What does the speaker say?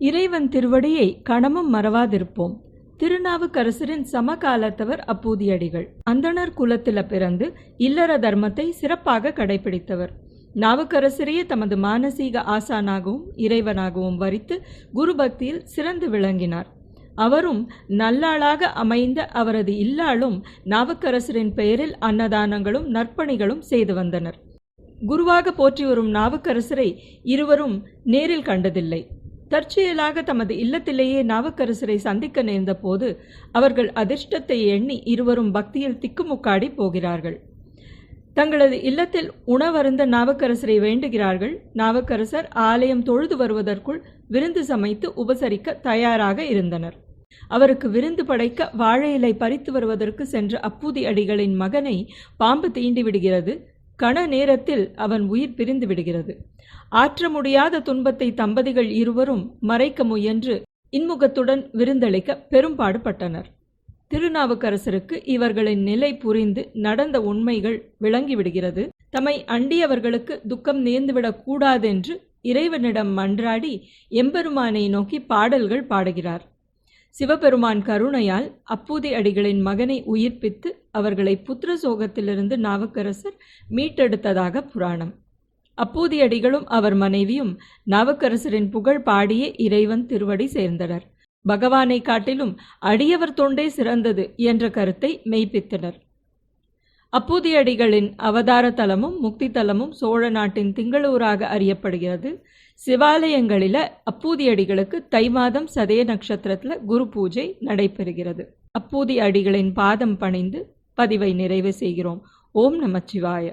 இறைவன் திருவடியை கணமும் மறவாதிருப்போம். திருநாவுக்கரசரின் சமகாலத்தவர் அப்பூதியடிகள். அந்தணர் குலத்தில பிறந்து இல்லற தர்மத்தை சிறப்பாக கடைபிடித்தவர். நாவுக்கரசரையே தமது மானசீக ஆசானாகவும் இறைவனாகவும் வரித்து குரு பக்தியில் சிறந்து விளங்கினார். அவரும் நல்லாளாக அமைந்த அவரது இல்லாளும் நாவுக்கரசரின் பெயரில் அன்னதானங்களும் நற்பணிகளும் செய்து வந்தனர். குருவாக போற்றி வரும் நாவுக்கரசரை இருவரும் நேரில் கண்டதில்லை. தற்செயலாக தமது இல்லத்திலேயே நாவுக்கரசரை சந்திக்க நேர்ந்த போது அவர்கள் அதிர்ஷ்டத்தை எண்ணி இருவரும் பக்தியில் திக்குமுக்காடி போகிறார்கள். தங்களது இல்லத்தில் உணவருந்த நாவுக்கரசரை வேண்டுகிறார்கள். நாவுக்கரசர் ஆலயம் தொழுது வருவதற்குள் விருந்து சமைத்து உபசரிக்க தயாராக இருந்தனர். அவருக்கு விருந்து படைக்க வாழை இலை பறித்து வருவதற்கு சென்ற அப்பூதி அடிகளின் மகனை பாம்பு தீண்டி விடுகிறது. கண நேரத்தில் அவன் உயிர் பிரிந்து விடுகிறது. ஆற்ற முடியாத துன்பத்தை தம்பதிகள் இருவரும் மறைக்க முயன்று இன்முகத்துடன் விருந்தளிக்க பெரும்பாடுபட்டனர். திருநாவுக்கரசருக்கு இவர்களின் நிலை புரிந்து நடந்த உண்மைகள் விளங்கிவிடுகிறது. தம்மை அண்டியவர்களுக்கு துக்கம் நேர்ந்துவிடக் கூடாதென்று இறைவனிடம் மன்றாடி எம்பெருமானை நோக்கி பாடல்கள் பாடுகிறார். சிவபெருமான் கருணையால் அப்பூதி அடிகளின் மகனை உயிர்ப்பித்து அவர்களை புத்திர சோகத்திலிருந்து நாவுக்கரசர் மீட்டெடுத்ததாக புராணம். அப்பூதி அடிகளும் அவர் மனைவியும் நாவுக்கரசரின் புகழ் பாடியே இறைவன் திருவடி சேர்ந்தனர். பகவானை காட்டிலும் அடியவர் தொண்டே சிறந்தது என்ற கருத்தை மெய்ப்பித்தனர். அப்பூதி அடிகளின் அவதார தலமும் முக்தி தலமும் சோழ நாட்டின் திங்களூராக அறியப்படுகிறது. சிவாலயங்களில அப்பூதி அடிகளுக்கு தை மாதம் சதய நட்சத்திரத்துல குரு பூஜை நடைபெறுகிறது. அப்பூதி அடிகளின் பாதம் பணிந்து பதிவை நிறைவு செய்கிறோம். ஓம் நமச்சிவாய.